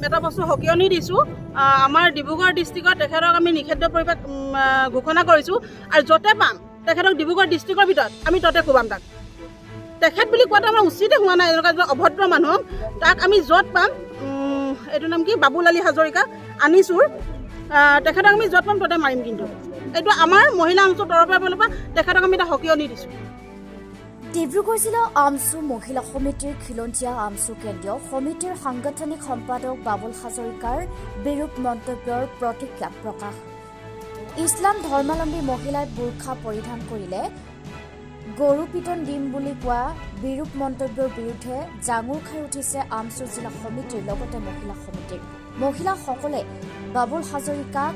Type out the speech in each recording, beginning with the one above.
এটা বস্তু সকিয়নি দিছোঁ। আমাৰ ডিব্ৰুগড় ডিষ্ট্ৰিক্টত তেখেতক আমি নিষিদ্ধ পৰিৱেশ ঘোষণা কৰিছোঁ আৰু য'তে পাম তেখেতক ডিব্ৰুগড় ডিষ্ট্ৰিক্টৰ ভিতৰত আমি ততে কোবাম তাক। তেখেত বুলি কোৱাটো আমাৰ উচিতে হোৱা নাই। এনেকুৱা এজন অভদ্ৰ মানুহক তাক আমি য'ত পাম, এইটো নাম কি বাবুল আলী হাজৰিকা আনিছোঁ, তেখেতক আমি য'ত পাম ততে মাৰিম। কিন্তু এইটো আমাৰ মহিলা অঞ্চলৰ তৰফৰ ফালৰ পৰা তেখেতক আমি এটা সকিয়নি দিছোঁ। ডিব্ৰুগড় জিলা আমচু মহিলা সমিতিৰ খিলঞ্জীয়া আমচু কেন্দ্ৰীয় সমিতিৰ সাংগঠনিক সম্পাদক বাবুল হাজৰিকাৰ বিৰূপ মন্তব্যৰ প্ৰতিক্ৰিয়া প্ৰকাশ। ইছলাম ধৰ্মাৱলম্বী মহিলাই বুৰ্খা পৰিধান কৰিলে গৰু পিটন দিম বুলি কোৱা বিৰূপ মন্তব্যৰ বিৰুদ্ধে জাঙুৰ খাই উঠিছে আমচু জিলা সমিতিৰ লগতে মহিলা সমিতিৰ। মহিলাসকলে বাবুল হাজৰিকাক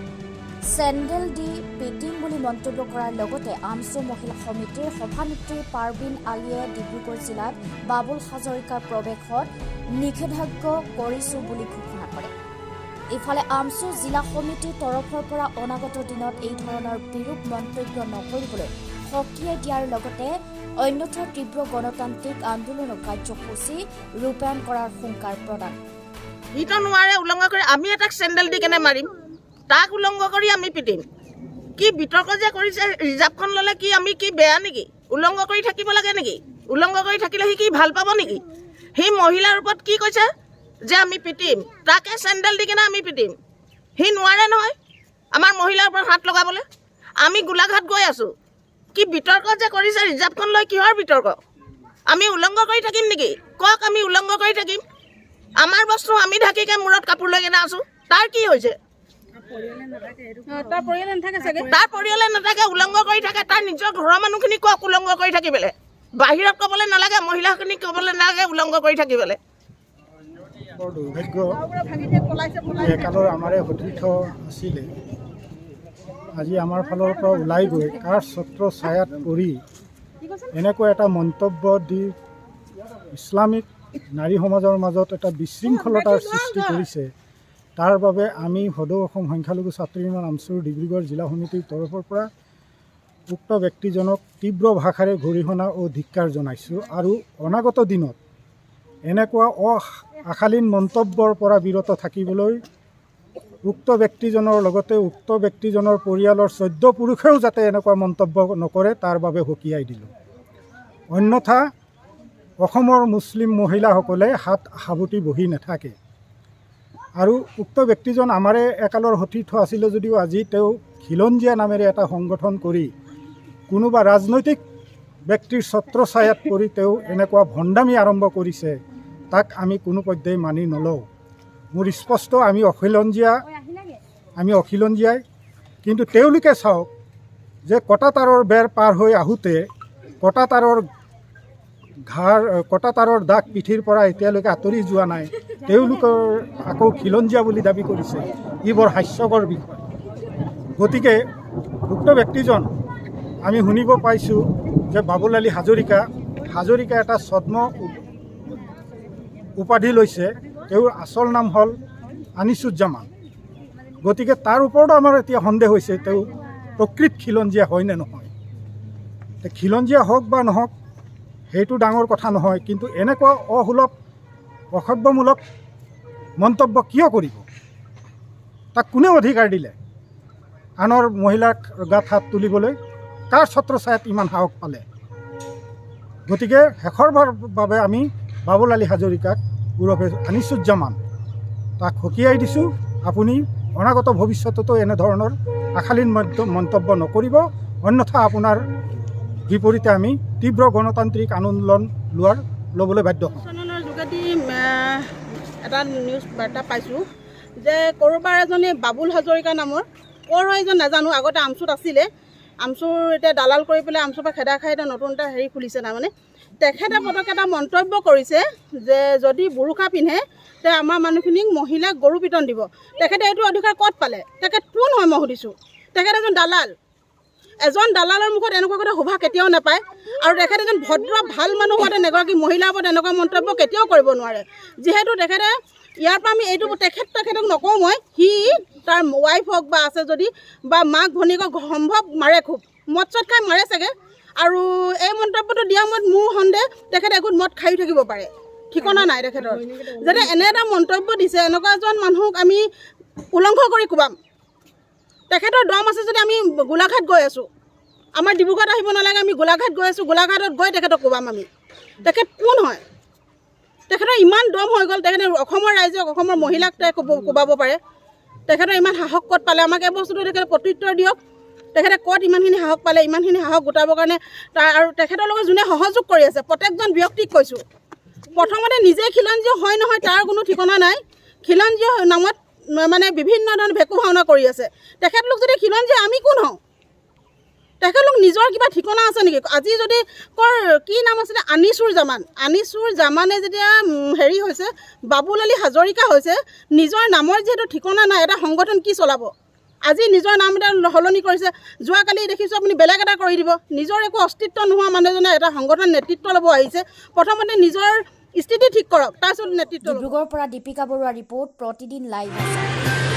চেণ্ডেল দি পিটিম বুলি মন্তব্য কৰাৰ লগতে আমচু মহিলা সমিতিৰ সভানেত্ৰী পাৰবিন আলীয়ে ডিব্ৰুগড় জিলাত বাবুল হাজৰিকাৰ প্ৰৱেশত নিষেধাজ্ঞা কৰিছোঁ বুলি ঘোষণা কৰে। ইফালে আমচু জিলা সমিতিৰ তৰফৰ পৰা অনাগত দিনত এই ধৰণৰ বিৰূপ মন্তব্য নকৰিবলৈ সকীয়াই দিয়াৰ লগতে অন্যথা তীব্ৰ গণতান্ত্ৰিক আন্দোলনৰ কাৰ্যসূচী ৰূপায়ণ কৰাৰ হুংকাৰ প্ৰদান। ইটো নোৱাৰে উলংঘা কৰি আমি এটাক চেণ্ডেল দি কেনে মাৰিম, তাক উলংঘ কৰি আমি পিটিম। কি বিতৰ্ক যে কৰিছে, ৰিজাৰ্ভখন ল'লে কি আমি কি বেয়া নেকি? উলংঘ কৰি থাকিব লাগে নেকি? উলংঘ কৰি থাকিলে সি কি ভাল পাব নেকি? সি মহিলাৰ ওপৰত কি কৈছে যে আমি পিটিম, তাকে চেণ্ডেল দি কেনে আমি পিটিম। সি নোৱাৰে নহয় আমাৰ মহিলাৰ ওপৰত হাত লগাবলৈ। আমি গোলাঘাট গৈ আছোঁ, কি বিতৰ্ক যে কৰিছে ৰিজাৰ্ভখন লৈ, কিহৰ বিতৰ্ক? আমি উলংঘ কৰি থাকিম নেকি? কওক আমি উলংঘ কৰি থাকিম? আমাৰ বস্তু আমি ঢাকিকে মূৰত কাপোৰ লৈ কেনে আছোঁ, তাৰ কি হৈছে? তাৰ পৰিয়ালে নাথাকে চাগে, তাৰ পৰিয়ালে নাথাকে, উলংঘ কৰি থাকে। তাৰ নিজৰ ঘৰৰ মানুহখিনি কওক উলংঘ কৰি থাকিবলৈ। বাহিৰত ক'বলৈ নালাগে, মহিলাখিনিক ক'বলৈ নালাগে উলংঘ কৰি থাকিবলৈ। বৰ দুৰ্ভাগ্য, একালৰ আমাৰে সতীৰ্থ আছিলে, আজি আমাৰ ফালৰ পৰা ওলাই গৈ কাৰ ছত্ৰ ছায়াত পৰি এনেকুৱা এটা মন্তব্য দি ইছলামিক নাৰী সমাজৰ মাজত এটা বিশৃংখলতাৰ সৃষ্টি কৰিছে। তাৰ বাবে আমি সদৌ অসম সংখ্যালঘু ছাত্ৰ ইউনিয়ন আমচুৰ ডিব্ৰুগড় জিলা সমিতিৰ তৰফৰ পৰা উক্ত ব্যক্তিজনক তীব্ৰ ভাষাৰে গৰিহণা ও ধিক্কাৰ জনাইছোঁ আৰু অনাগত দিনত এনেকুৱা অশালীন মন্তব্যৰ পৰা বিৰত থাকিবলৈ উক্ত ব্যক্তিজনৰ লগতে উক্ত ব্যক্তিজনৰ পৰিয়ালৰ 14 পুৰুষেও যাতে এনেকুৱা মন্তব্য নকৰে তাৰ বাবে সকীয়াই দিলোঁ। অন্যথা অসমৰ মুছলিম মহিলাসকলে হাত সাৱটি বহি নাথাকে। আৰু উক্ত ব্যক্তিজন আমাৰে একালৰ সতীৰ্থ আছিলে যদিও আজি তেওঁ খিলঞ্জীয়া নামেৰে এটা সংগঠন কৰি কোনোবা ৰাজনৈতিক ব্যক্তিৰ ছত্ৰ ছায়াত পৰি তেওঁ এনেকুৱা ভণ্ডামি আৰম্ভ কৰিছে, তাক আমি কোনো পৰ্যায়ে মানি নলওঁ। মোৰ স্পষ্ট আমি অখিলঞ্জীয়াই, কিন্তু তেওঁলোকে চাওক যে কটা তাঁৰৰ বেৰ পাৰ হৈ আহোঁতে কটা তাঁৰৰ দাগ পিঠিৰ পৰা এতিয়ালৈকে আঁতৰি যোৱা নাই। তেওঁলোকৰ আকৌ খিলঞ্জীয়া বুলি দাবী কৰিছে, ই বৰ হাস্যকৰ বিষয়। গতিকে উক্ত ব্যক্তিজন আমি শুনিব পাইছোঁ যে বাবুল আলী হাজৰিকা এটা ছদ্ম উপাধি লৈছে। তেওঁৰ আচল নাম হ'ল আনিছুজ্জামান। গতিকে তাৰ ওপৰতো আমাৰ এতিয়া সন্দেহ হৈছে তেওঁ প্ৰকৃত খিলঞ্জীয়া হয় নে নহয়। খিলঞ্জীয়া হওক বা নহওক সেইটো ডাঙৰ কথা নহয়, কিন্তু এনেকুৱা অসুলভ অসভ্যমূলক মন্তব্য কিয় কৰিব? তাক কোনেও অধিকাৰ দিলে আনৰ মহিলাক গাত হাত তুলিবলৈ? কাৰ ছত্ৰ ছায়াত ইমান সাহস পালে? গতিকে শেষৰবাৰ বাবে আমি বাবুল আলী হাজৰিকাক ওৰফে আনিছুজ্জামান তাক সকীয়াই দিছোঁ। আপুনি অনাগত ভৱিষ্যততো এনেধৰণৰ আশালীন মন্তব্য নকৰিব, অন্যথা আপোনাৰ বিপৰীতে আমি তীব্ৰ গণতান্ত্ৰিক আন্দোলন ল'বলৈ বাধ্য হ'ম। যোগেদি এটা নিউজ বাৰ্তা পাইছোঁ যে ক'ৰবাৰ এজনী বাবুল হাজৰিকা নামৰ, ক'ৰ হয় এজন নাজানো, আগতে আমচুত আছিলে, আমচুৰ এতিয়া দালাল কৰি পেলাই আমচুৰ পৰা খেদা খাই এটা নতুন এটা হেৰি খুলিছে। তাৰমানে তেখেতে পটককৈ এটা মন্তব্য কৰিছে যে যদি বুৰুকা পিন্ধে তে আমাৰ মানুহখিনিক মহিলাক গৰু পিটন দিব। তেখেতে এইটো অধিকাৰ ক'ত পালে? তেখেত কোন হয় মই সুধিছোঁ? তেখেত এজন দালাল। এজন দালালৰ মুখত এনেকুৱা কথা শোভা কেতিয়াও নাপায়। আৰু তেখেত এজন ভদ্ৰ ভাল মানুহ হোৱাতে এগৰাকী মহিলাৰ ওপৰত এনেকুৱা মন্তব্য কেতিয়াও কৰিব নোৱাৰে। যিহেতু তেখেতে ইয়াৰ পৰা আমি এইটো তেখেতক নকওঁ, মই সি তাৰ ৱাইফ হওক বা আছে যদি বা মাক ভনীয়েকক সম্ভৱ মাৰে, খুব মদ চদ খাই মাৰে চাগে। আৰু এই মন্তব্যটো দিয়া সময়ত মোৰ সন্দেহ তেখেতে একোট মদ খায়ো থাকিব পাৰে। ঠিকনা নাই তেখেতৰ যাতে এনে এটা মন্তব্য দিছে এনেকুৱা এজন মানুহক আমি উলংঘ কৰি কোবাম তেখেতৰ দম আছে যদি আমি গোলাঘাট গৈ আছোঁ আমাৰ ডিব্ৰুগড়ত আহিব নালাগে আমি গোলাঘাট গৈ আছোঁ গোলাঘাটত গৈ তেখেতক কোবাম আমি তেখেত কোন হয় তেখেতৰ ইমান দম হৈ গ'ল তেখেতে অসমৰ ৰাইজক অসমৰ মহিলাক কোবাব পাৰে তেখেতৰ ইমান সাহস ক'ত পালে আমাক এই বস্তুটো তেখেতে প্ৰত্যুত্তৰ দিয়ক তেখেতে ক'ত ইমানখিনি সাহস পালে ইমানখিনি সাহস গোটাবৰ কাৰণে তাৰ আৰু তেখেতৰ লগত যোনে সহযোগ কৰি আছে প্ৰত্যেকজন ব্যক্তিক কৈছোঁ প্ৰথমতে নিজে খিলঞ্জীয় হয় নহয় তাৰ কোনো ঠিকনা নাই খিলঞ্জীয় নামত মানে বিভিন্ন ধৰণৰ ভেকু ভাওনা কৰি আছে তেখেতলোক যদি খিলঞ্জীয় আমি কোন হওঁ তেখেতলোক নিজৰ কিবা ঠিকনা আছে নেকি আজি যদি কি নাম আছিলে আনিছুৰ জামানে যেতিয়া হেৰি হৈছে বাবুল আলী হাজৰিকা হৈছে নিজৰ নামৰ যিহেতু ঠিকনা নাই এটা সংগঠন কি চলাব আজি নিজৰ নাম এটা সলনি কৰিছে যোৱাকালি দেখিছোঁ আপুনি বেলেগ এটা কৰি দিব নিজৰ একো অস্তিত্ব নোহোৱা মানুহজনে এটা সংগঠন নেতৃত্ব ল'ব আহিছে প্ৰথমতে নিজৰ স্থিতি ঠিক কৰক তাৰপিছত নেতৃত্ব ডিব্ৰুগড়ৰ পৰা দীপিকা বৰুৱা ৰিপৰ্ট প্ৰতিদিন লাইভ।